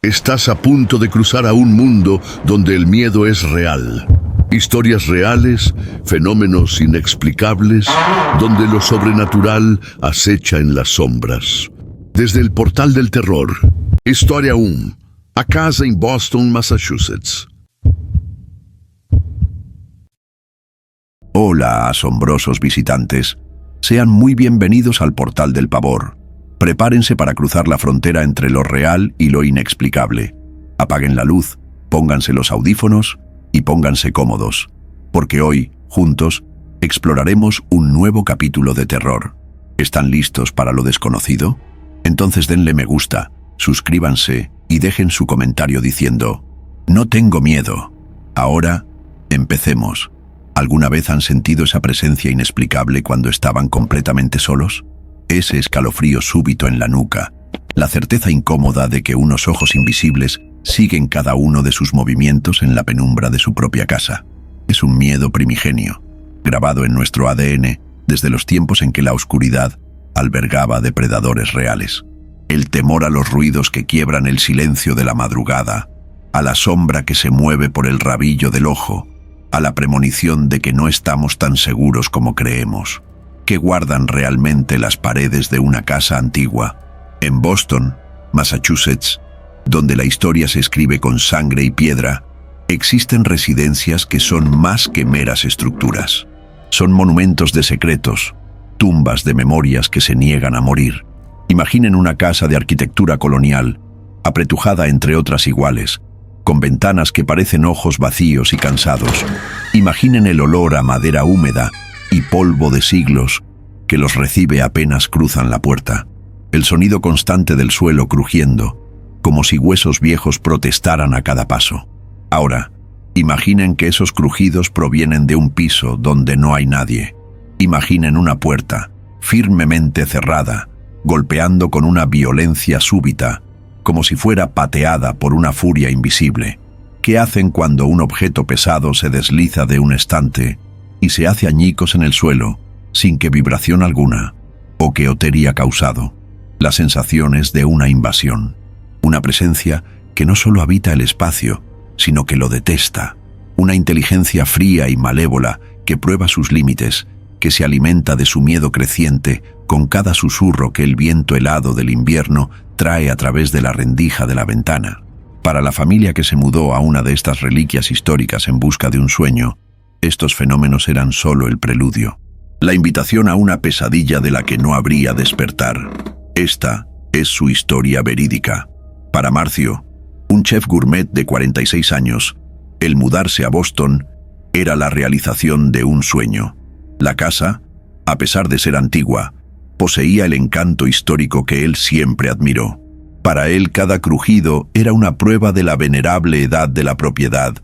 Estás a punto de cruzar a un mundo donde el miedo es real. Historias reales, fenómenos inexplicables, donde lo sobrenatural acecha en las sombras. Desde el portal del terror, Historia 1, a casa en Boston, Massachusetts. Hola, asombrosos visitantes. Sean muy bienvenidos al Portal del Pavor. Prepárense para cruzar la frontera entre lo real y lo inexplicable. Apaguen la luz, pónganse los audífonos y pónganse cómodos, porque hoy, juntos, exploraremos un nuevo capítulo de terror. ¿Están listos para lo desconocido? Entonces denle me gusta, suscríbanse y dejen su comentario diciendo: "No tengo miedo". Ahora, empecemos. ¿Alguna vez han sentido esa presencia inexplicable cuando estaban completamente solos? Ese escalofrío súbito en la nuca, la certeza incómoda de que unos ojos invisibles siguen cada uno de sus movimientos en la penumbra de su propia casa. Es un miedo primigenio, grabado en nuestro ADN desde los tiempos en que la oscuridad albergaba depredadores reales. El temor a los ruidos que quiebran el silencio de la madrugada, a la sombra que se mueve por el rabillo del ojo, a la premonición de que no estamos tan seguros como creemos. ¿Qué guardan realmente las paredes de una casa antigua? En Boston, Massachusetts, donde la historia se escribe con sangre y piedra, existen residencias que son más que meras estructuras. Son monumentos de secretos, tumbas de memorias que se niegan a morir. Imaginen una casa de arquitectura colonial, apretujada entre otras iguales, con ventanas que parecen ojos vacíos y cansados. Imaginen el olor a madera húmeda y polvo de siglos que los recibe apenas cruzan la puerta. El sonido constante del suelo crujiendo, como si huesos viejos protestaran a cada paso. Ahora, imaginen que esos crujidos provienen de un piso donde no hay nadie. Imaginen una puerta, firmemente cerrada, golpeando con una violencia súbita, como si fuera pateada por una furia invisible. ¿Qué hacen cuando un objeto pesado se desliza de un estante y se hace añicos en el suelo, sin que vibración alguna o que otería causado? Las sensaciones de una invasión. Una presencia que no solo habita el espacio, sino que lo detesta. Una inteligencia fría y malévola que prueba sus límites, que se alimenta de su miedo creciente con cada susurro que el viento helado del invierno trae a través de la rendija de la ventana. Para la familia que se mudó a una de estas reliquias históricas en busca de un sueño, estos fenómenos eran solo el preludio. La invitación a una pesadilla de la que no habría despertar. Esta es su historia verídica. Para Marcio, un chef gourmet de 46 años, el mudarse a Boston era la realización de un sueño. La casa, a pesar de ser antigua, poseía el encanto histórico que él siempre admiró. Para él cada crujido era una prueba de la venerable edad de la propiedad,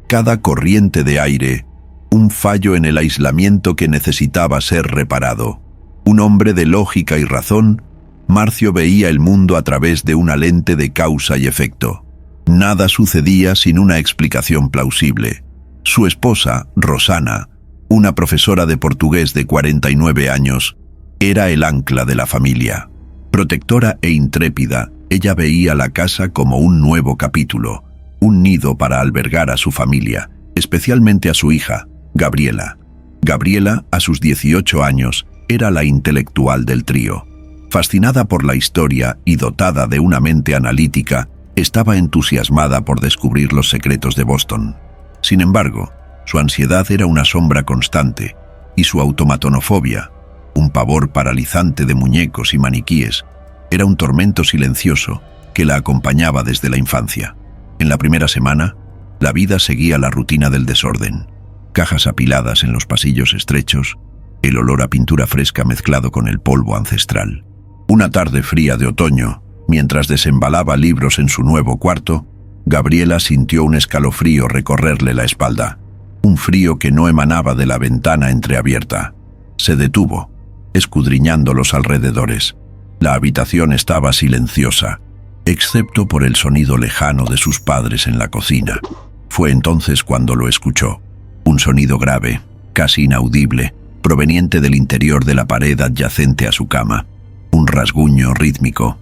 cada corriente de aire, un fallo en el aislamiento que necesitaba ser reparado. Un hombre de lógica y razón, Marcio veía el mundo a través de una lente de causa y efecto. Nada sucedía sin una explicación plausible. Su esposa, Rosana, una profesora de portugués de 49 años, era el ancla de la familia. Protectora e intrépida, ella veía la casa como un nuevo capítulo, un nido para albergar a su familia, especialmente a su hija, Gabriela. Gabriela, a sus 18 años, era la intelectual del trío. Fascinada por la historia y dotada de una mente analítica, estaba entusiasmada por descubrir los secretos de Boston. Sin embargo, su ansiedad era una sombra constante, y su automatonofobia, un pavor paralizante de muñecos y maniquíes, era un tormento silencioso que la acompañaba desde la infancia. En la primera semana, la vida seguía la rutina del desorden. Cajas apiladas en los pasillos estrechos, el olor a pintura fresca mezclado con el polvo ancestral. Una tarde fría de otoño, mientras desembalaba libros en su nuevo cuarto, Gabriela sintió un escalofrío recorrerle la espalda. Un frío que no emanaba de la ventana entreabierta. Se detuvo, escudriñando los alrededores. La habitación estaba silenciosa, excepto por el sonido lejano de sus padres en la cocina. Fue entonces cuando lo escuchó. Un sonido grave, casi inaudible, proveniente del interior de la pared adyacente a su cama. Un rasguño rítmico.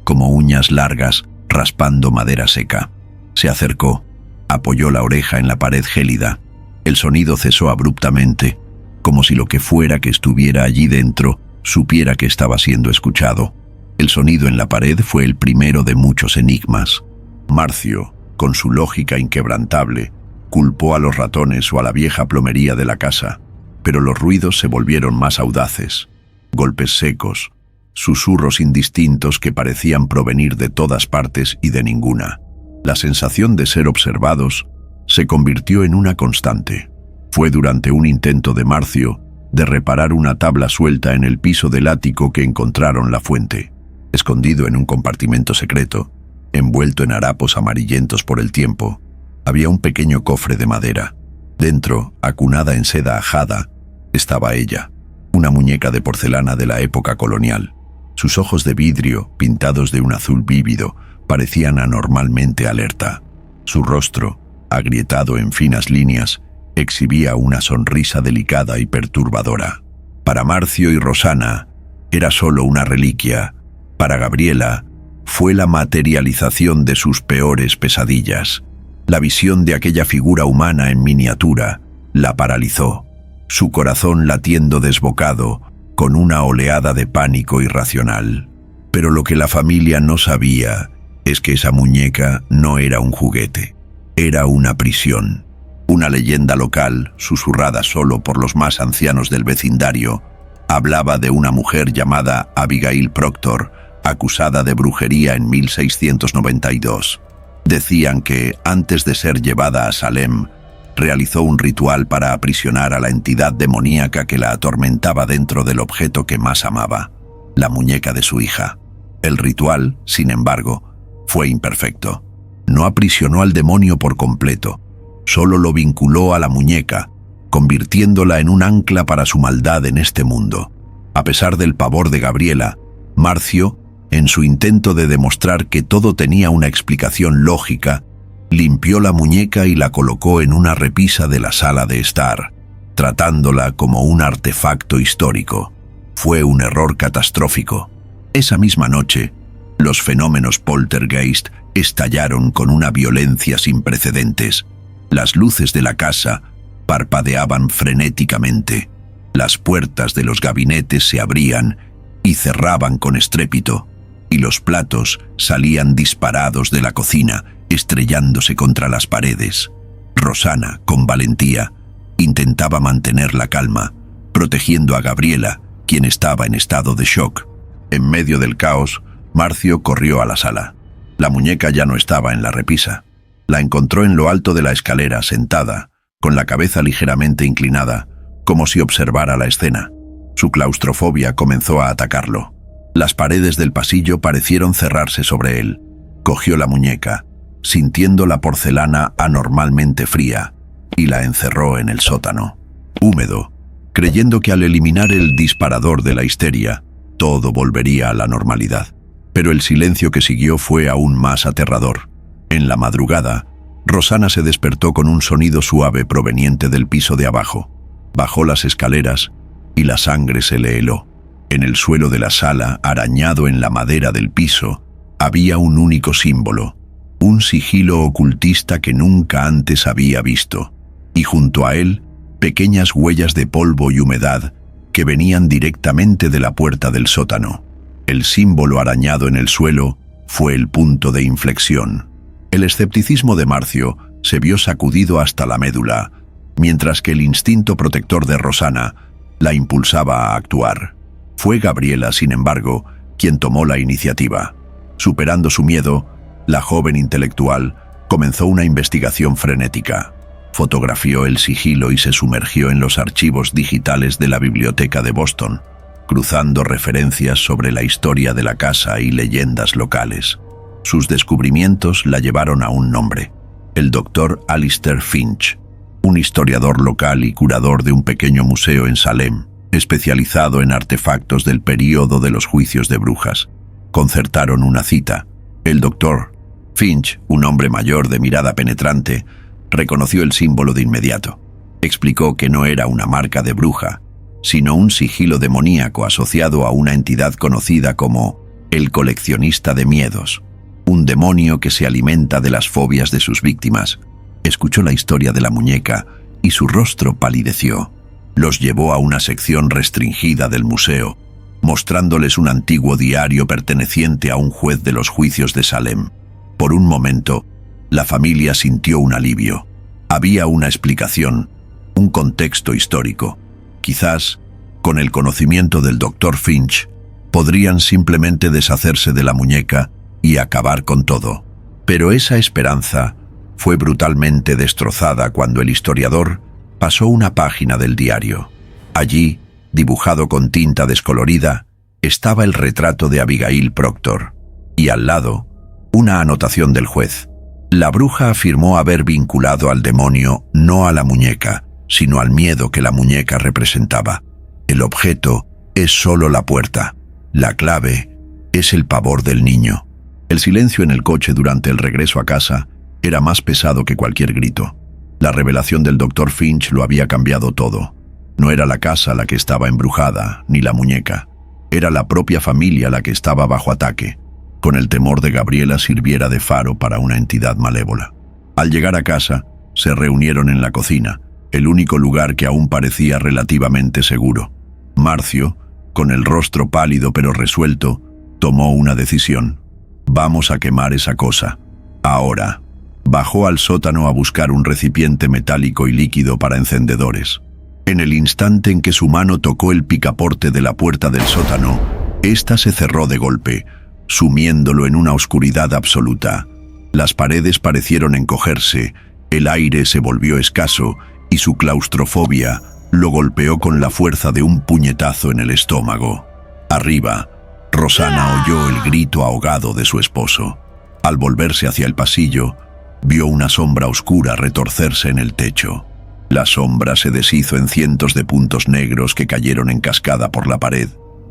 como uñas largas raspando madera seca. Se acercó, apoyó la oreja en la pared gélida. El sonido cesó abruptamente, como si lo que fuera que estuviera allí dentro supiera que estaba siendo escuchado. El sonido en la pared fue el primero de muchos enigmas. Marcio, con su lógica inquebrantable, culpó a los ratones o a la vieja plomería de la casa, pero los ruidos se volvieron más audaces. Golpes secos, susurros indistintos que parecían provenir de todas partes y de ninguna. La sensación de ser observados se convirtió en una constante. Fue durante un intento de Marcio de reparar una tabla suelta en el piso del ático que encontraron la fuente. Escondido en un compartimento secreto, envuelto en harapos amarillentos por el tiempo, había un pequeño cofre de madera. Dentro, acunada en seda ajada, estaba ella, una muñeca de porcelana de la época colonial. Sus ojos de vidrio, pintados de un azul vívido, parecían anormalmente alerta. Su rostro, agrietado en finas líneas, exhibía una sonrisa delicada y perturbadora. Para Marcio y Rosana, era solo una reliquia. Para Gabriela, fue la materialización de sus peores pesadillas. La visión de aquella figura humana en miniatura la paralizó, su corazón latiendo desbocado con una oleada de pánico irracional. Pero lo que la familia no sabía es que esa muñeca no era un juguete, era una prisión. Una leyenda local, susurrada solo por los más ancianos del vecindario, hablaba de una mujer llamada Abigail Proctor, acusada de brujería en 1692. Decían que, antes de ser llevada a Salem, realizó un ritual para aprisionar a la entidad demoníaca que la atormentaba dentro del objeto que más amaba, la muñeca de su hija. El ritual, sin embargo, fue imperfecto. No aprisionó al demonio por completo, solo lo vinculó a la muñeca, convirtiéndola en un ancla para su maldad en este mundo. A pesar del pavor de Gabriela, Marcio, en su intento de demostrar que todo tenía una explicación lógica, limpió la muñeca y la colocó en una repisa de la sala de estar, tratándola como un artefacto histórico. Fue un error catastrófico. Esa misma noche, los fenómenos poltergeist estallaron con una violencia sin precedentes. Las luces de la casa parpadeaban frenéticamente. Las puertas de los gabinetes se abrían y cerraban con estrépito, y los platos salían disparados de la cocina, estrellándose contra las paredes. Rosana, con valentía, intentaba mantener la calma, protegiendo a Gabriela, quien estaba en estado de shock. En medio del caos, Marcio corrió a la sala. La muñeca ya no estaba en la repisa. La encontró en lo alto de la escalera, sentada, con la cabeza ligeramente inclinada, como si observara la escena. Su claustrofobia comenzó a atacarlo. Las paredes del pasillo parecieron cerrarse sobre él. Cogió la muñeca, sintiendo la porcelana anormalmente fría, y la encerró en el sótano, húmedo, creyendo que al eliminar el disparador de la histeria, todo volvería a la normalidad. Pero el silencio que siguió fue aún más aterrador. En la madrugada, Rosana se despertó con un sonido suave proveniente del piso de abajo. Bajó las escaleras y la sangre se le heló. En el suelo de la sala, arañado en la madera del piso, había un único símbolo, un sigilo ocultista que nunca antes había visto, y junto a él, pequeñas huellas de polvo y humedad que venían directamente de la puerta del sótano. El símbolo arañado en el suelo fue el punto de inflexión. El escepticismo de Marcio se vio sacudido hasta la médula, mientras que el instinto protector de Rosana la impulsaba a actuar. Fue Gabriela, sin embargo, quien tomó la iniciativa. Superando su miedo, la joven intelectual comenzó una investigación frenética. Fotografió el sigilo y se sumergió en los archivos digitales de la Biblioteca de Boston, cruzando referencias sobre la historia de la casa y leyendas locales. Sus descubrimientos la llevaron a un nombre: el Dr. Alistair Finch, un historiador local y curador de un pequeño museo en Salem, especializado en artefactos del período de los juicios de brujas. Concertaron una cita. El Dr. Finch, un hombre mayor de mirada penetrante, reconoció el símbolo de inmediato. Explicó que no era una marca de bruja, sino un sigilo demoníaco asociado a una entidad conocida como el coleccionista de miedos, un demonio que se alimenta de las fobias de sus víctimas. Escuchó la historia de la muñeca y su rostro palideció. Los llevó a una sección restringida del museo, mostrándoles un antiguo diario perteneciente a un juez de los juicios de Salem. Por un momento, la familia sintió un alivio. Había una explicación, un contexto histórico. Quizás, con el conocimiento del Dr. Finch, podrían simplemente deshacerse de la muñeca y acabar con todo. Pero esa esperanza fue brutalmente destrozada cuando el historiador pasó una página del diario. Allí, dibujado con tinta descolorida, estaba el retrato de Abigail Proctor, y al lado, una anotación del juez. La bruja afirmó haber vinculado al demonio no a la muñeca, sino al miedo que la muñeca representaba. El objeto es solo la puerta. La clave es el pavor del niño. El silencio en el coche durante el regreso a casa era más pesado que cualquier grito. La revelación del Dr. Finch lo había cambiado todo. No era la casa la que estaba embrujada, ni la muñeca. Era la propia familia la que estaba bajo ataque, con el temor de Gabriela sirviera de faro para una entidad malévola. Al llegar a casa, se reunieron en la cocina, el único lugar que aún parecía relativamente seguro. Marcio, con el rostro pálido pero resuelto, tomó una decisión. Vamos a quemar esa cosa. Ahora. Bajó al sótano a buscar un recipiente metálico y líquido para encendedores. En el instante en que su mano tocó el picaporte de la puerta del sótano, ésta se cerró de golpe, sumiéndolo en una oscuridad absoluta. Las paredes parecieron encogerse, el aire se volvió escaso y su claustrofobia lo golpeó con la fuerza de un puñetazo en el estómago. Arriba, Rosana oyó el grito ahogado de su esposo. Al volverse hacia el pasillo, vio una sombra oscura retorcerse en el techo. La sombra se deshizo en cientos de puntos negros que cayeron en cascada por la pared.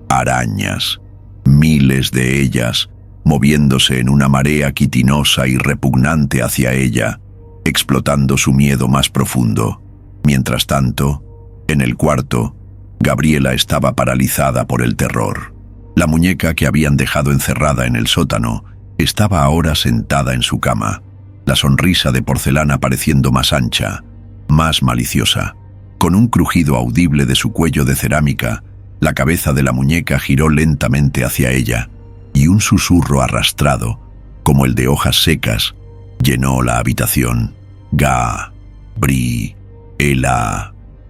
Arañas, miles de ellas, moviéndose en una marea quitinosa y repugnante hacia ella, explotando su miedo más profundo. Mientras tanto, en el cuarto, Gabriela estaba paralizada por el terror. La muñeca que habían dejado encerrada en el sótano estaba ahora sentada en su cama, la sonrisa de porcelana pareciendo más ancha, más maliciosa. Con un crujido audible de su cuello de cerámica, la cabeza de la muñeca giró lentamente hacia ella, y un susurro arrastrado, como el de hojas secas, llenó la habitación. Gabriela.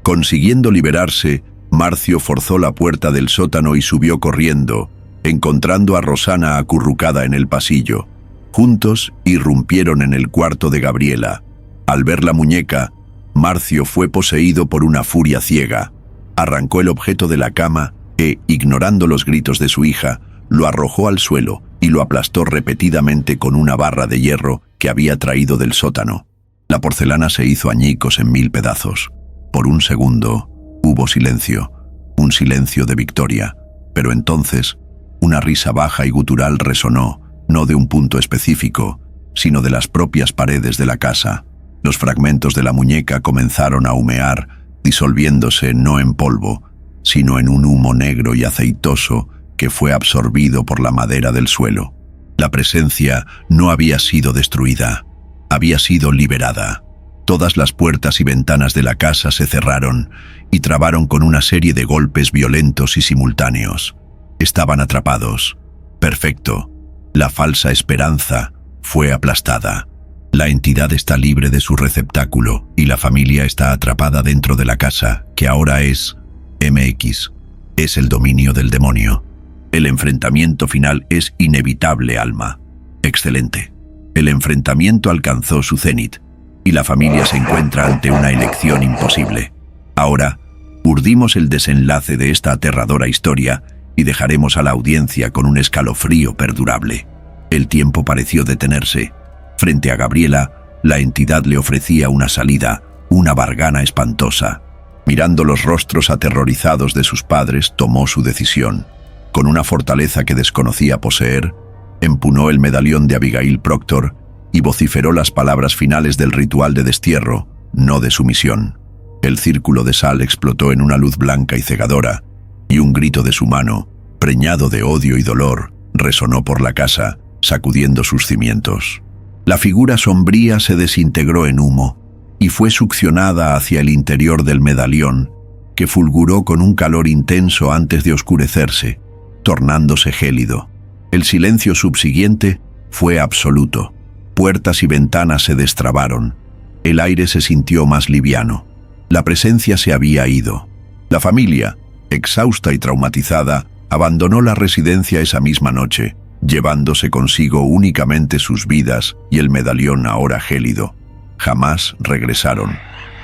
Consiguiendo liberarse, Marcio forzó la puerta del sótano y subió corriendo, encontrando a Rosana acurrucada en el pasillo. Juntos irrumpieron en el cuarto de Gabriela. Al ver la muñeca, Marcio fue poseído por una furia ciega. Arrancó el objeto de la cama e, ignorando los gritos de su hija, lo arrojó al suelo y lo aplastó repetidamente con una barra de hierro que había traído del sótano. La porcelana se hizo añicos en 1000 pedazos. Por un segundo hubo silencio, un silencio de victoria, pero entonces una risa baja y gutural resonó, no de un punto específico, sino de las propias paredes de la casa. Los fragmentos de la muñeca comenzaron a humear, disolviéndose no en polvo, sino en un humo negro y aceitoso que fue absorbido por la madera del suelo. La presencia no había sido destruida, había sido liberada. Todas las puertas y ventanas de la casa se cerraron y trabaron con una serie de golpes violentos y simultáneos. Estaban atrapados. Perfecto. La falsa esperanza fue aplastada. La entidad está libre de su receptáculo y la familia está atrapada dentro de la casa, que ahora es MX. Es el dominio del demonio. El enfrentamiento final es inevitable, Alma. Excelente. El enfrentamiento alcanzó su cenit y la familia se encuentra ante una elección imposible. Ahora, urdimos el desenlace de esta aterradora historia y dejaremos a la audiencia con un escalofrío perdurable. El tiempo pareció detenerse. Frente a Gabriela, la entidad le ofrecía una salida, una bargana espantosa. Mirando los rostros aterrorizados de sus padres, tomó su decisión. Con una fortaleza que desconocía poseer, empuñó el medallón de Abigail Proctor y vociferó las palabras finales del ritual de destierro, no de sumisión. El círculo de sal explotó en una luz blanca y cegadora, y un grito de su mano, preñado de odio y dolor, resonó por la casa, sacudiendo sus cimientos. La figura sombría se desintegró en humo y fue succionada hacia el interior del medallón, que fulguró con un calor intenso antes de oscurecerse, tornándose gélido. El silencio subsiguiente fue absoluto. Puertas y ventanas se destrabaron. El aire se sintió más liviano. La presencia se había ido. La familia, exhausta y traumatizada, abandonó la residencia esa misma noche, llevándose consigo únicamente sus vidas y el medallón ahora gélido. Jamás regresaron.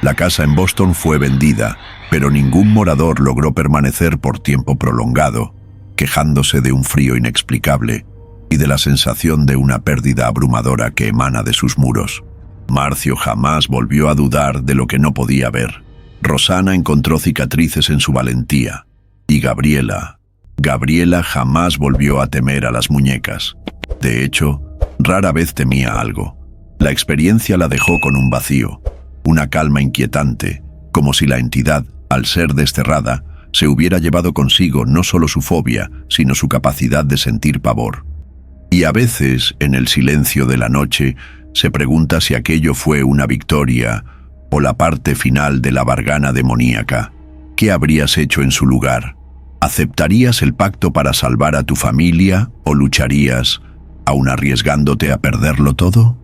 La casa en Boston fue vendida, pero ningún morador logró permanecer por tiempo prolongado, quejándose de un frío inexplicable y de la sensación de una pérdida abrumadora que emana de sus muros. Marcio jamás volvió a dudar de lo que no podía ver. Rosana encontró cicatrices en su valentía. Y Gabriela jamás volvió a temer a las muñecas. De hecho, rara vez temía algo. La experiencia la dejó con un vacío, una calma inquietante, como si la entidad, al ser desterrada, se hubiera llevado consigo no solo su fobia, sino su capacidad de sentir pavor. Y a veces, en el silencio de la noche, se pregunta si aquello fue una victoria o la parte final de la bargana demoníaca. ¿Qué habrías hecho en su lugar? ¿Aceptarías el pacto para salvar a tu familia o lucharías, aun arriesgándote a perderlo todo?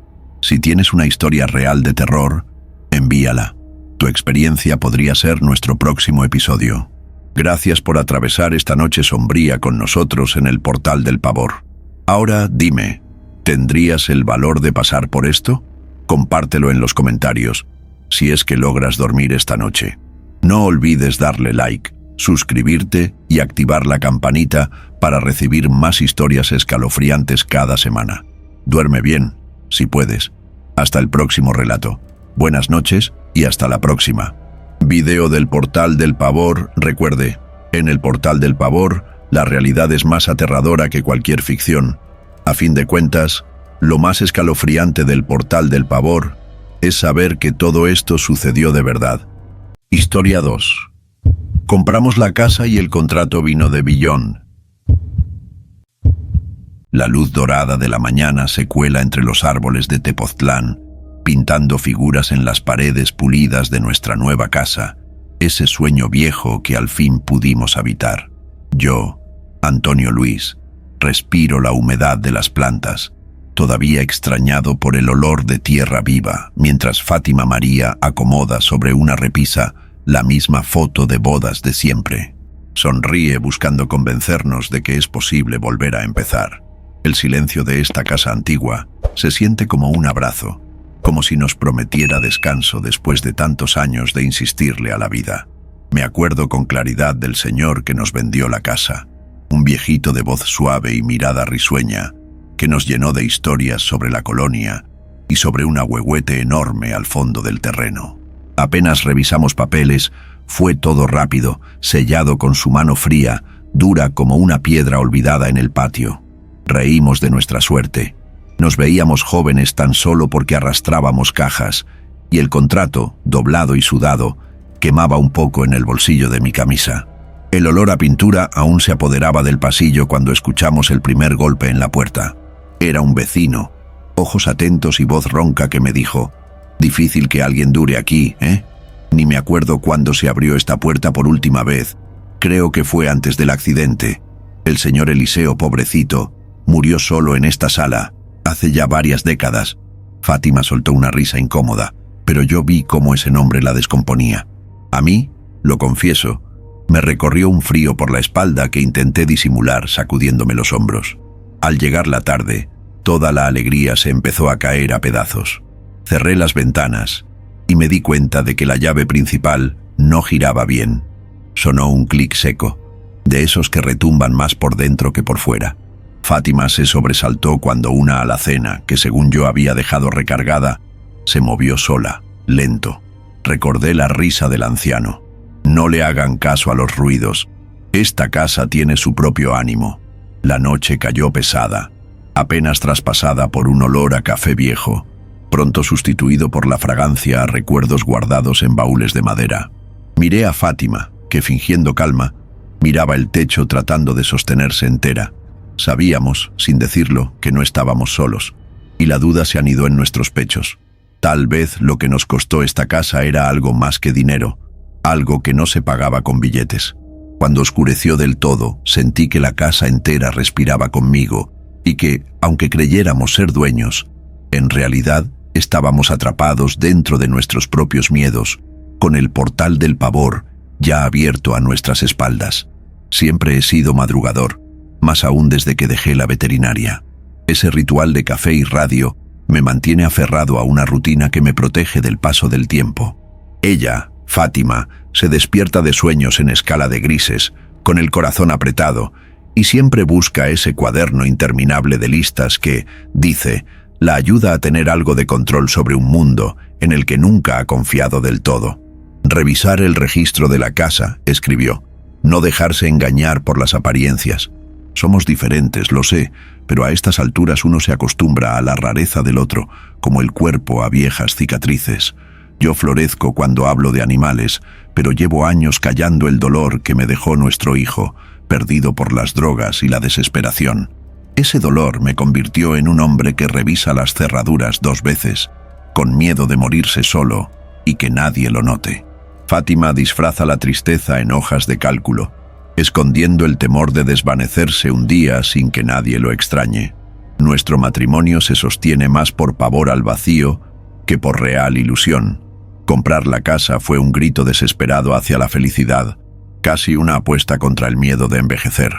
Si tienes una historia real de terror, envíala. Tu experiencia podría ser nuestro próximo episodio. Gracias por atravesar esta noche sombría con nosotros en el Portal del Pavor. Ahora dime, ¿tendrías el valor de pasar por esto? Compártelo en los comentarios, si es que logras dormir esta noche. No olvides darle like, suscribirte y activar la campanita para recibir más historias escalofriantes cada semana. Duerme bien, si puedes. Hasta el próximo relato. Buenas noches y hasta la próxima. Video del Portal del Pavor. Recuerde, en el Portal del Pavor, la realidad es más aterradora que cualquier ficción. A fin de cuentas, lo más escalofriante del Portal del Pavor es saber que todo esto sucedió de verdad. Historia 2. Compramos la casa y el contrato vino de Beyond. La luz dorada de la mañana se cuela entre los árboles de Tepoztlán, pintando figuras en las paredes pulidas de nuestra nueva casa, ese sueño viejo que al fin pudimos habitar. Yo, Antonio Luis, respiro la humedad de las plantas, todavía extrañado por el olor de tierra viva, mientras Fátima María acomoda sobre una repisa la misma foto de bodas de siempre. Sonríe buscando convencernos de que es posible volver a empezar. El silencio de esta casa antigua se siente como un abrazo, como si nos prometiera descanso después de tantos años de insistirle a la vida. Me acuerdo con claridad del señor que nos vendió la casa, un viejito de voz suave y mirada risueña, que nos llenó de historias sobre la colonia y sobre un ahuehuete enorme al fondo del terreno. Apenas revisamos papeles, fue todo rápido, sellado con su mano fría, dura como una piedra olvidada en el patio. Reímos de nuestra suerte. Nos veíamos jóvenes tan solo porque arrastrábamos cajas, y el contrato, doblado y sudado, quemaba un poco en el bolsillo de mi camisa. El olor a pintura aún se apoderaba del pasillo cuando escuchamos el primer golpe en la puerta. Era un vecino, ojos atentos y voz ronca que me dijo: «Difícil que alguien dure aquí, ¿eh? Ni me acuerdo cuándo se abrió esta puerta por última vez. Creo que fue antes del accidente. El señor Eliseo, pobrecito, murió solo en esta sala, hace ya varias décadas». Fátima soltó una risa incómoda, pero yo vi cómo ese nombre la descomponía. A mí, lo confieso, me recorrió un frío por la espalda que intenté disimular sacudiéndome los hombros. Al llegar la tarde, toda la alegría se empezó a caer a pedazos. Cerré las ventanas y me di cuenta de que la llave principal no giraba bien. Sonó un clic seco, de esos que retumban más por dentro que por fuera. Fátima se sobresaltó cuando una alacena, que según yo había dejado recargada, se movió sola, lento. Recordé la risa del anciano. No le hagan caso a los ruidos. Esta casa tiene su propio ánimo. La noche cayó pesada, apenas traspasada por un olor a café viejo, pronto sustituido por la fragancia a recuerdos guardados en baúles de madera. Miré a Fátima, que fingiendo calma, miraba el techo tratando de sostenerse entera. Sabíamos, sin decirlo, que no estábamos solos, y la duda se anidó en nuestros pechos. Tal vez lo que nos costó esta casa era algo más que dinero, algo que no se pagaba con billetes. Cuando oscureció del todo, sentí que la casa entera respiraba conmigo y que, aunque creyéramos ser dueños, en realidad estábamos atrapados dentro de nuestros propios miedos, con el portal del pavor ya abierto a nuestras espaldas. Siempre he sido madrugador, más aún desde que dejé la veterinaria. Ese ritual de café y radio me mantiene aferrado a una rutina que me protege del paso del tiempo. Ella, Fátima, se despierta de sueños en escala de grises, con el corazón apretado, y siempre busca ese cuaderno interminable de listas que, dice, la ayuda a tener algo de control sobre un mundo en el que nunca ha confiado del todo. Revisar el registro de la casa, escribió, no dejarse engañar por las apariencias. Somos diferentes, lo sé, pero a estas alturas uno se acostumbra a la rareza del otro, como el cuerpo a viejas cicatrices. Yo florezco cuando hablo de animales, pero llevo años callando el dolor que me dejó nuestro hijo, perdido por las drogas y la desesperación. Ese dolor me convirtió en un hombre que revisa las cerraduras 2 veces, con miedo de morirse solo y que nadie lo note. Fátima disfraza la tristeza en hojas de cálculo, escondiendo el temor de desvanecerse un día sin que nadie lo extrañe. Nuestro matrimonio se sostiene más por pavor al vacío que por real ilusión. Comprar la casa fue un grito desesperado hacia la felicidad, casi una apuesta contra el miedo de envejecer.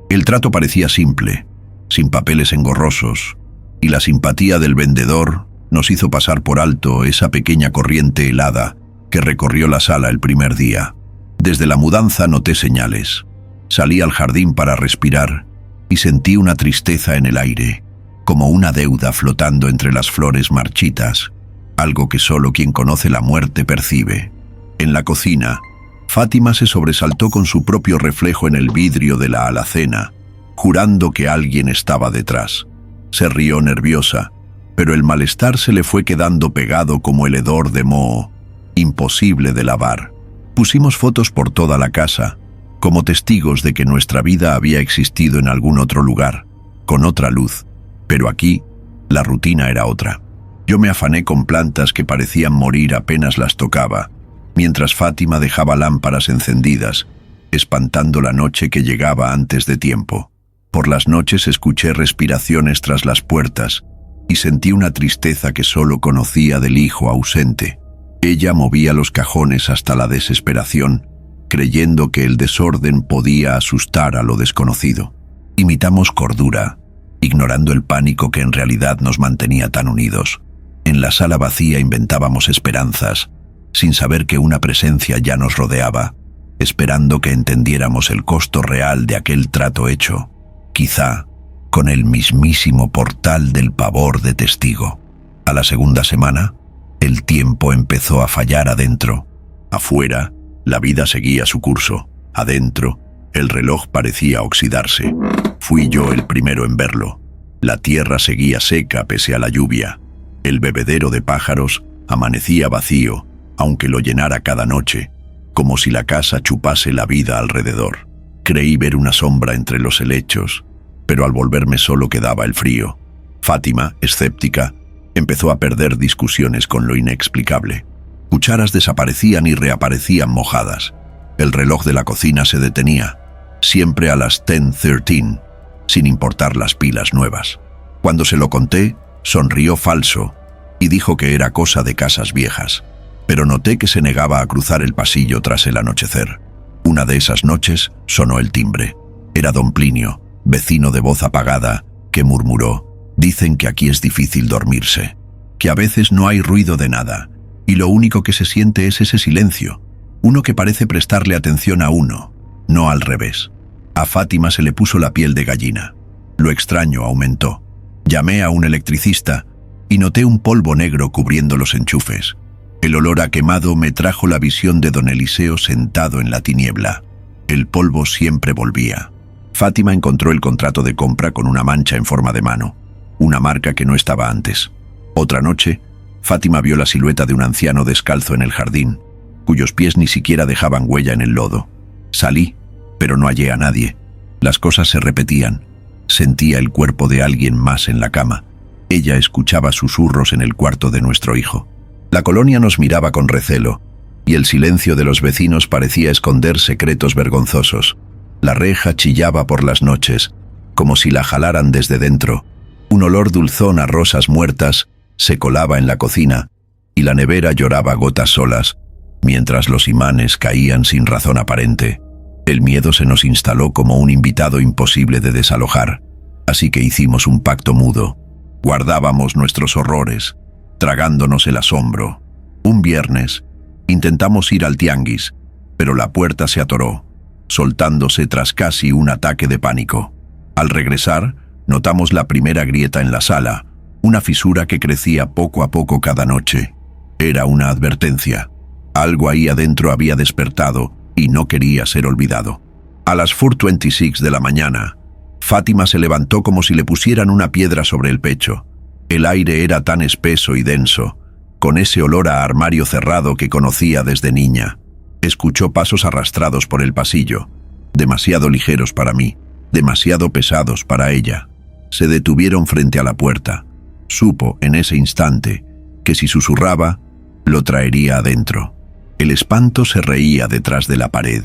El trato parecía simple, sin papeles engorrosos, y la simpatía del vendedor nos hizo pasar por alto esa pequeña corriente helada que recorrió la sala el primer día. Desde la mudanza noté señales. Salí al jardín para respirar y sentí una tristeza en el aire, como una deuda flotando entre las flores marchitas, algo que solo quien conoce la muerte percibe. En la cocina, Fátima se sobresaltó con su propio reflejo en el vidrio de la alacena, jurando que alguien estaba detrás. Se rió nerviosa, pero el malestar se le fue quedando pegado como el hedor de moho, imposible de lavar. Pusimos fotos por toda la casa, como testigos de que nuestra vida había existido en algún otro lugar, con otra luz, pero aquí la rutina era otra. Yo me afané con plantas que parecían morir apenas las tocaba, mientras Fátima dejaba lámparas encendidas, espantando la noche que llegaba antes de tiempo. Por las noches escuché respiraciones tras las puertas y sentí una tristeza que solo conocía del hijo ausente. Ella movía los cajones hasta la desesperación, creyendo que el desorden podía asustar a lo desconocido. Imitamos cordura, ignorando el pánico que en realidad nos mantenía tan unidos. En la sala vacía inventábamos esperanzas, sin saber que una presencia ya nos rodeaba, esperando que entendiéramos el costo real de aquel trato hecho, quizá con el mismísimo portal del pavor de testigo. A la segunda semana, el tiempo empezó a fallar adentro. Afuera, la vida seguía su curso. Adentro, el reloj parecía oxidarse. Fui yo el primero en verlo. La tierra seguía seca pese a la lluvia. El bebedero de pájaros amanecía vacío, aunque lo llenara cada noche, como si la casa chupase la vida alrededor. Creí ver una sombra entre los helechos, pero al volverme solo quedaba el frío. Fátima, escéptica, empezó a perder discusiones con lo inexplicable. Cucharas desaparecían y reaparecían mojadas. El reloj de la cocina se detenía, siempre a las 10:13, sin importar las pilas nuevas. Cuando se lo conté, sonrió falso y dijo que era cosa de casas viejas, pero noté que se negaba a cruzar el pasillo tras el anochecer. Una de esas noches sonó el timbre. Era don Plinio, vecino de voz apagada, que murmuró: «Dicen que aquí es difícil dormirse, que a veces no hay ruido de nada, y lo único que se siente es ese silencio, uno que parece prestarle atención a uno, no al revés». A Fátima se le puso la piel de gallina. Lo extraño aumentó. Llamé a un electricista y noté un polvo negro cubriendo los enchufes. El olor a quemado me trajo la visión de don Eliseo sentado en la tiniebla. El polvo siempre volvía. Fátima encontró el contrato de compra con una mancha en forma de mano, una marca que no estaba antes. Otra noche, Fátima vio la silueta de un anciano descalzo en el jardín, cuyos pies ni siquiera dejaban huella en el lodo. Salí, pero no hallé a nadie. Las cosas se repetían. Sentía el cuerpo de alguien más en la cama. Ella escuchaba susurros en el cuarto de nuestro hijo. La colonia nos miraba con recelo, y el silencio de los vecinos parecía esconder secretos vergonzosos. La reja chillaba por las noches, como si la jalaran desde dentro. Un olor dulzón a rosas muertas se colaba en la cocina, y la nevera lloraba gotas solas, mientras los imanes caían sin razón aparente. El miedo se nos instaló como un invitado imposible de desalojar, así que hicimos un pacto mudo. Guardábamos nuestros horrores, tragándonos el asombro. Un viernes, intentamos ir al tianguis, pero la puerta se atoró, soltándose tras casi un ataque de pánico. Al regresar, notamos la primera grieta en la sala, una fisura que crecía poco a poco cada noche. Era una advertencia. Algo ahí adentro había despertado y no quería ser olvidado. A las 4:26 de la mañana, Fátima se levantó como si le pusieran una piedra sobre el pecho. El aire era tan espeso y denso, con ese olor a armario cerrado que conocía desde niña. Escuchó pasos arrastrados por el pasillo, demasiado ligeros para mí, demasiado pesados para ella. Se detuvieron frente a la puerta. Supo en ese instante que si susurraba, lo traería adentro. El espanto se reía detrás de la pared.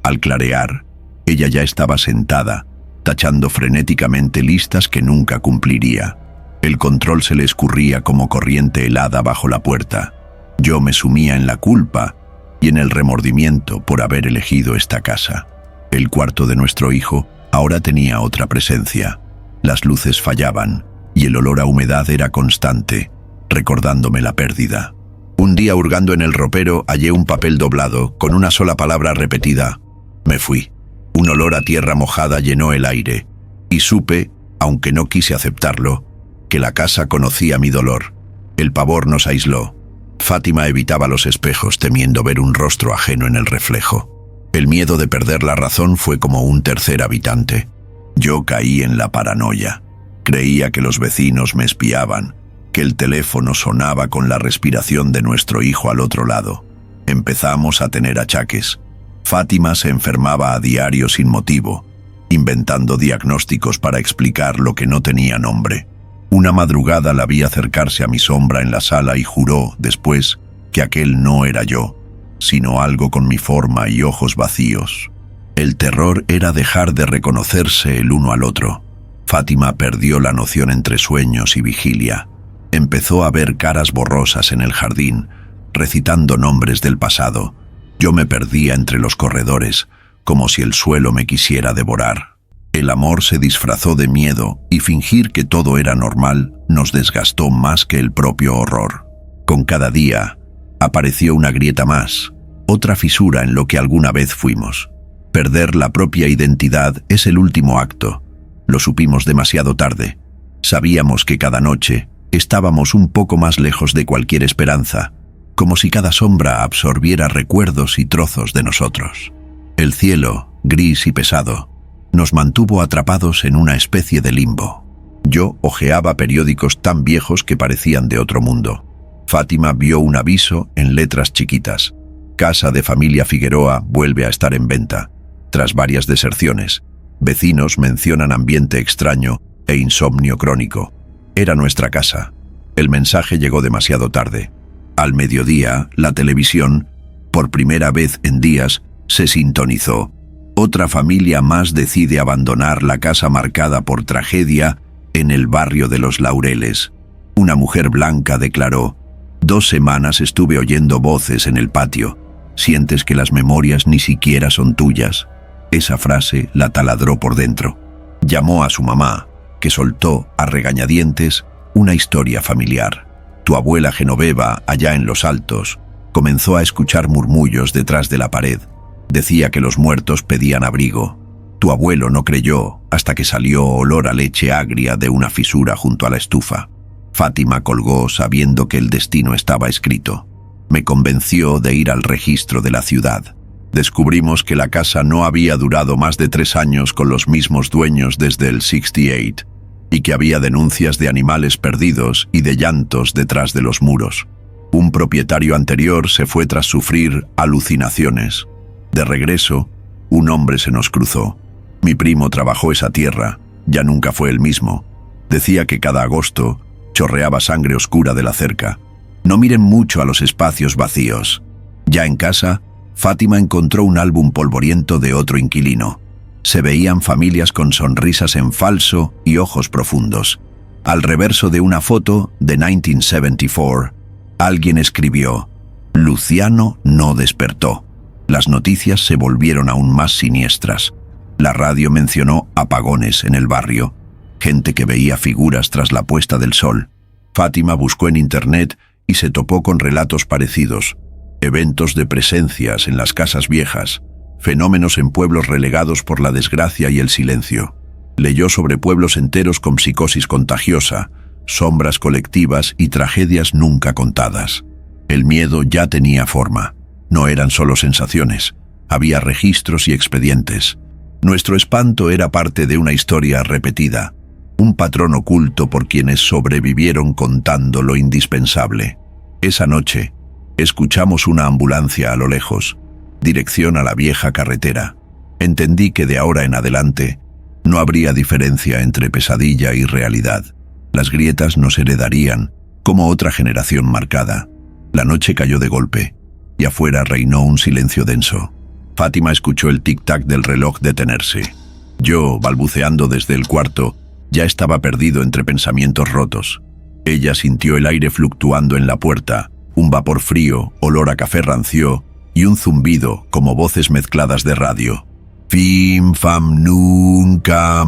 Al clarear, ella ya estaba sentada, tachando frenéticamente listas que nunca cumpliría. El control se le escurría como corriente helada bajo la puerta. Yo me sumía en la culpa y en el remordimiento por haber elegido esta casa. El cuarto de nuestro hijo ahora tenía otra presencia. Las luces fallaban y el olor a humedad era constante, recordándome la pérdida. Un día, hurgando en el ropero, hallé un papel doblado con una sola palabra repetida. Me fui. Un olor a tierra mojada llenó el aire, y supe, aunque no quise aceptarlo, que la casa conocía mi dolor. El pavor nos aisló. Fátima evitaba los espejos, temiendo ver un rostro ajeno en el reflejo. El miedo de perder la razón fue como un tercer habitante. Yo caí en la paranoia. Creía que los vecinos me espiaban, que el teléfono sonaba con la respiración de nuestro hijo al otro lado. Empezamos a tener achaques. Fátima se enfermaba a diario sin motivo, inventando diagnósticos para explicar lo que no tenía nombre. Una madrugada la vi acercarse a mi sombra en la sala y juró, después, que aquel no era yo, sino algo con mi forma y ojos vacíos. El terror era dejar de reconocerse el uno al otro. Fátima perdió la noción entre sueños y vigilia. Empezó a ver caras borrosas en el jardín, recitando nombres del pasado. Yo me perdía entre los corredores, como si el suelo me quisiera devorar. El amor se disfrazó de miedo y fingir que todo era normal nos desgastó más que el propio horror. Con cada día apareció una grieta más, otra fisura en lo que alguna vez fuimos. Perder la propia identidad es el último acto. Lo supimos demasiado tarde. Sabíamos que cada noche estábamos un poco más lejos de cualquier esperanza, como si cada sombra absorbiera recuerdos y trozos de nosotros. El cielo, gris y pesado, nos mantuvo atrapados en una especie de limbo. Yo hojeaba periódicos tan viejos que parecían de otro mundo. Fátima vio un aviso en letras chiquitas. Casa de familia Figueroa vuelve a estar en venta, tras varias deserciones. Vecinos mencionan ambiente extraño e insomnio crónico. Era nuestra casa. El mensaje llegó demasiado tarde. Al mediodía, la televisión, por primera vez en días, se sintonizó. Otra familia más decide abandonar la casa marcada por tragedia en el barrio de Los Laureles. Una mujer blanca declaró: 2 semanas estuve oyendo voces en el patio. Sientes que las memorias ni siquiera son tuyas. Esa frase la taladró por dentro. Llamó a su mamá, que soltó a regañadientes una historia familiar. Tu abuela Genoveva, allá en Los Altos, comenzó a escuchar murmullos detrás de la pared. Decía que los muertos pedían abrigo. Tu abuelo no creyó hasta que salió olor a leche agria de una fisura junto a la estufa. Fátima colgó sabiendo que el destino estaba escrito. Me convenció de ir al registro de la ciudad. Descubrimos que la casa no había durado más de 3 años con los mismos dueños desde el 68, y que había denuncias de animales perdidos y de llantos detrás de los muros. Un propietario anterior se fue tras sufrir alucinaciones. De regreso, un hombre se nos cruzó. Mi primo trabajó esa tierra, Ya nunca fue el mismo. Decía que cada agosto chorreaba sangre oscura de la cerca. No miren mucho a los espacios vacíos. Ya en casa, Fátima encontró un álbum polvoriento de otro inquilino. Se veían familias con sonrisas en falso y ojos profundos. Al reverso de una foto de 1974, alguien escribió: Luciano no despertó. Las noticias se volvieron aún más siniestras. La radio mencionó apagones en el barrio, gente que veía figuras tras la puesta del sol. Fátima buscó en internet y se topó con relatos parecidos: eventos de presencias en las casas viejas, fenómenos en pueblos relegados por la desgracia y el silencio. Leyó sobre pueblos enteros con psicosis contagiosa, sombras colectivas y tragedias nunca contadas. El miedo ya tenía forma. No eran solo sensaciones, había registros y expedientes. Nuestro espanto era parte de una historia repetida, un patrón oculto por quienes sobrevivieron contando lo indispensable. Esa noche, escuchamos una ambulancia a lo lejos, dirección a la vieja carretera. Entendí que de ahora en adelante no habría diferencia entre pesadilla y realidad. Las grietas nos heredarían como otra generación marcada. La noche cayó de golpe y afuera reinó un silencio denso. Fátima escuchó el tic-tac del reloj detenerse. Yo, balbuceando desde el cuarto, ya estaba perdido entre pensamientos rotos. Ella sintió el aire fluctuando en la puerta, un vapor frío, olor a café rancio y un zumbido como voces mezcladas de radio. Fim, fam, nunca.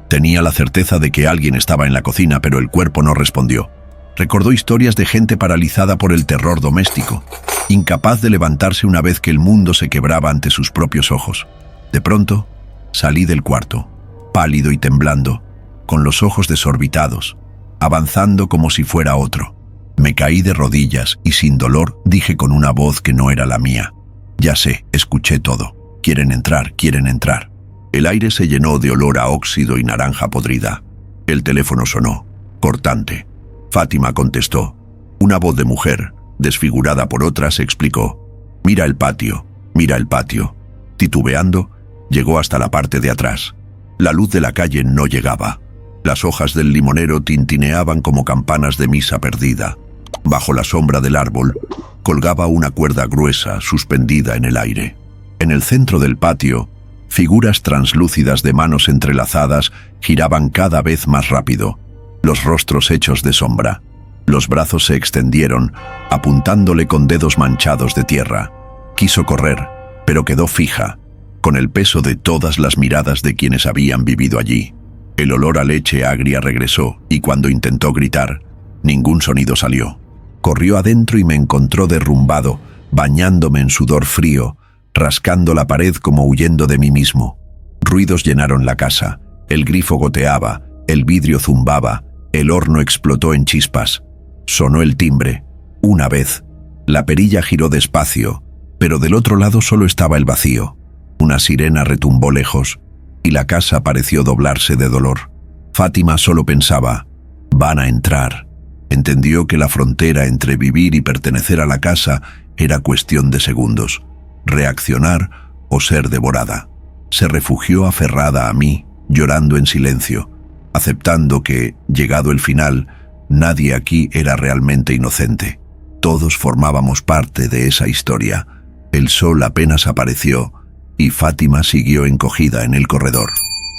Tenía la certeza de que alguien estaba en la cocina, pero el cuerpo no respondió. Recordó historias de gente paralizada por el terror doméstico, incapaz de levantarse una vez que el mundo se quebraba ante sus propios ojos. De pronto, salí del cuarto, pálido y temblando, con los ojos desorbitados, avanzando como si fuera otro. Me caí de rodillas y sin dolor dije con una voz que no era la mía: ya sé, escuché todo. Quieren entrar, quieren entrar. El aire se llenó de olor a óxido y naranja podrida. El teléfono sonó, cortante. Fátima contestó. Una voz de mujer, desfigurada por otras, explicó: mira el patio, mira el patio. Titubeando, llegó hasta la parte de atrás. La luz de la calle no llegaba. Las hojas del limonero tintineaban como campanas de misa perdida. Bajo la sombra del árbol, colgaba una cuerda gruesa suspendida en el aire. En el centro del patio, figuras translúcidas de manos entrelazadas giraban cada vez más rápido, los rostros hechos de sombra. Los brazos se extendieron, apuntándole con dedos manchados de tierra. Quiso correr, pero quedó fija, con el peso de todas las miradas de quienes habían vivido allí. El olor a leche agria regresó, y cuando intentó gritar, ningún sonido salió. Corrió adentro y me encontró derrumbado, bañándome en sudor frío, rascando la pared como huyendo de mí mismo. Ruidos llenaron la casa. El grifo goteaba, el vidrio zumbaba, el horno explotó en chispas. Sonó el timbre. Una vez. La perilla giró despacio, pero del otro lado solo estaba el vacío. Una sirena retumbó lejos, y la casa pareció doblarse de dolor. Fátima solo pensaba: van a entrar. Entendió que la frontera entre vivir y pertenecer a la casa era cuestión de segundos. Reaccionar o ser devorada. Se refugió aferrada a mí, llorando en silencio, aceptando que, llegado el final, nadie aquí era realmente inocente. Todos formábamos parte de esa historia. El sol apenas apareció y Fátima siguió encogida en el corredor.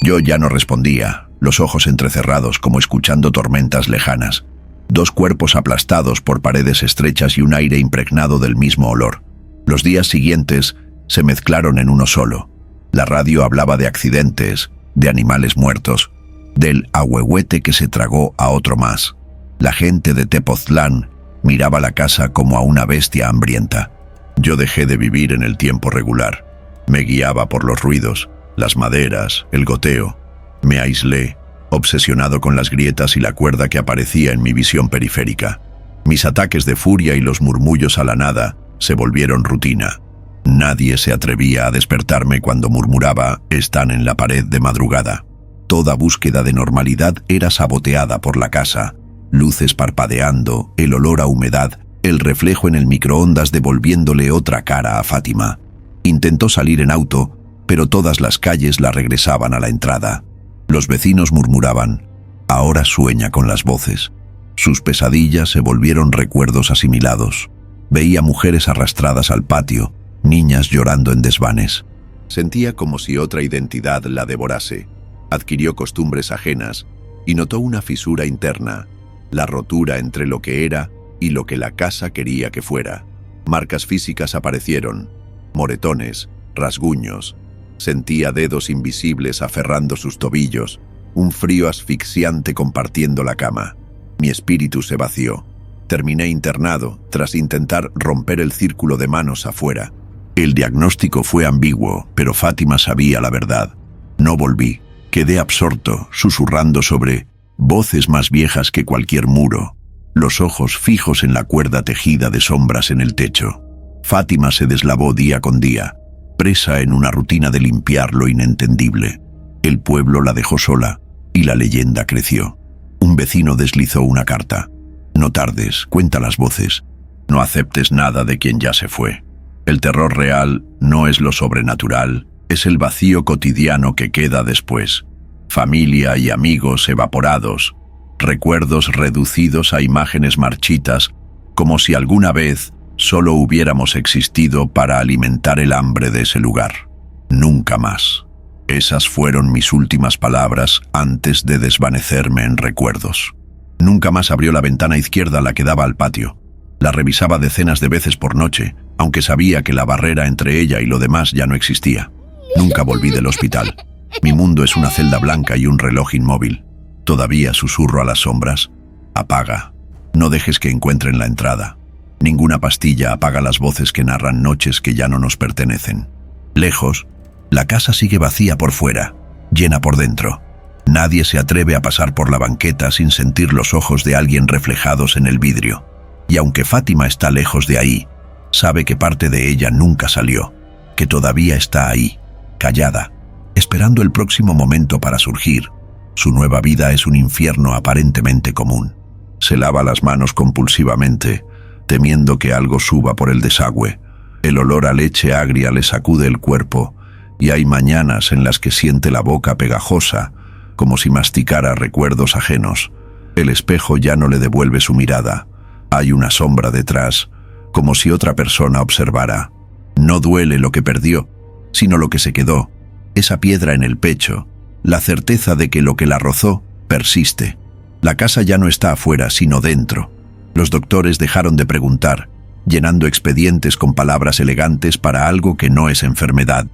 Yo ya no respondía, los ojos entrecerrados como escuchando tormentas lejanas. Dos cuerpos aplastados por paredes estrechas y un aire impregnado del mismo olor. Los días siguientes se mezclaron en uno solo. La radio hablaba de accidentes, de animales muertos, del ahuehuete que se tragó a otro más. La gente de Tepoztlán miraba la casa como a una bestia hambrienta. Yo dejé de vivir en el tiempo regular. Me guiaba por los ruidos, las maderas, el goteo. Me aislé, obsesionado con las grietas y la cuerda que aparecía en mi visión periférica. Mis ataques de furia y los murmullos a la nada se volvieron rutina. Nadie se atrevía a despertarme cuando murmuraba: están en la pared de madrugada. Toda búsqueda de normalidad era saboteada por la casa. Luces parpadeando, el olor a humedad, el reflejo en el microondas devolviéndole otra cara a Fátima. Intentó salir en auto, pero todas las calles la regresaban a la entrada. Los vecinos murmuraban: ahora sueña con las voces. Sus pesadillas se volvieron recuerdos asimilados. Veía mujeres arrastradas al patio, niñas llorando en desvanes. Sentía como si otra identidad la devorase. Adquirió costumbres ajenas y notó una fisura interna, la rotura entre lo que era y lo que la casa quería que fuera. Marcas físicas aparecieron, moretones, rasguños. Sentía dedos invisibles aferrando sus tobillos, un frío asfixiante compartiendo la cama. Mi espíritu se vació. Terminé internado tras intentar romper el círculo de manos afuera. El diagnóstico fue ambiguo, pero Fátima sabía la verdad. No volví. Quedé absorto, susurrando sobre voces más viejas que cualquier muro, los ojos fijos en la cuerda tejida de sombras en el techo. Fátima se deslavó día con día, presa en una rutina de limpiar lo inentendible. El pueblo la dejó sola y la leyenda creció. Un vecino deslizó una carta: no tardes, cuenta las voces, no aceptes nada de quien ya se fue. El terror real no es lo sobrenatural, es el vacío cotidiano que queda después. Familia y amigos evaporados, recuerdos reducidos a imágenes marchitas, como si alguna vez solo hubiéramos existido para alimentar el hambre de ese lugar. Nunca más. Esas fueron mis últimas palabras antes de desvanecerme en recuerdos. Nunca más abrió la ventana izquierda, la que daba al patio. La revisaba decenas de veces por noche, aunque sabía que la barrera entre ella y lo demás ya no existía. Nunca volví del hospital. Mi mundo es una celda blanca y un reloj inmóvil. Todavía susurro a las sombras: apaga, no dejes que encuentren la entrada. Ninguna pastilla apaga las voces que narran noches que ya no nos pertenecen. Lejos, la casa sigue vacía por fuera, llena por dentro. Nadie se atreve a pasar por la banqueta sin sentir los ojos de alguien reflejados en el vidrio. Y aunque Fátima está lejos de ahí, sabe que parte de ella nunca salió, que todavía está ahí, callada, esperando el próximo momento para surgir. Su nueva vida es un infierno aparentemente común. Se lava las manos compulsivamente, temiendo que algo suba por el desagüe. El olor a leche agria le sacude el cuerpo, y hay mañanas en las que siente la boca pegajosa, como si masticara recuerdos ajenos. El espejo ya no le devuelve su mirada. Hay una sombra detrás, como si otra persona observara. No duele lo que perdió, sino lo que se quedó, esa piedra en el pecho, la certeza de que lo que la rozó persiste. La casa ya no está afuera, sino dentro. Los doctores dejaron de preguntar, llenando expedientes con palabras elegantes para algo que no es enfermedad.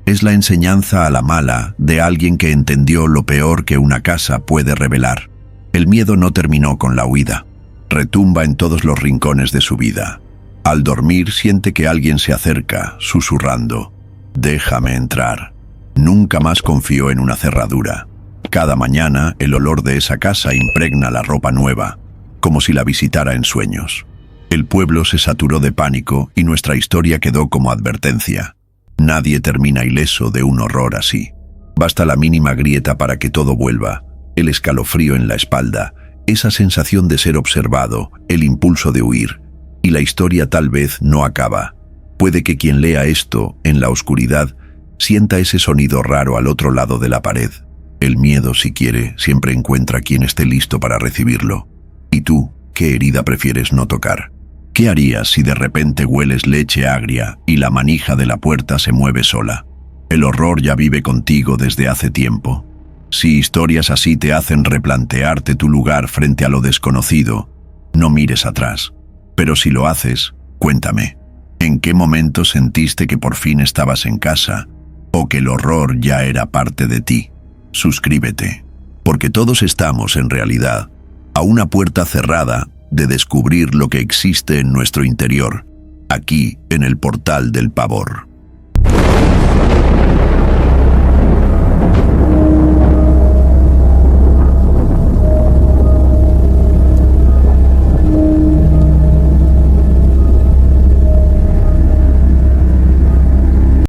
Es la enseñanza a la mala de alguien que entendió lo peor que una casa puede revelar. El miedo no terminó con la huida. Retumba en todos los rincones de su vida. Al dormir siente que alguien se acerca, susurrando: déjame entrar. Nunca más confió en una cerradura. Cada mañana el olor de esa casa impregna la ropa nueva, como si la visitara en sueños. El pueblo se saturó de pánico y nuestra historia quedó como advertencia. Nadie termina ileso de un horror así. Basta la mínima grieta para que todo vuelva, el escalofrío en la espalda, esa sensación de ser observado, el impulso de huir, y la historia tal vez no acaba. Puede que quien lea esto, en la oscuridad, sienta ese sonido raro al otro lado de la pared. El miedo, si quiere, siempre encuentra quien esté listo para recibirlo. ¿Y tú, qué herida prefieres no tocar? ¿Qué harías si de repente hueles leche agria y la manija de la puerta se mueve sola? El horror ya vive contigo desde hace tiempo. Si historias así te hacen replantearte tu lugar frente a lo desconocido, no mires atrás. Pero si lo haces, cuéntame, ¿en qué momento sentiste que por fin estabas en casa o que el horror ya era parte de ti? Suscríbete, porque todos estamos, en realidad, a una puerta cerrada de descubrir lo que existe en nuestro interior, aquí en el Portal del Pavor.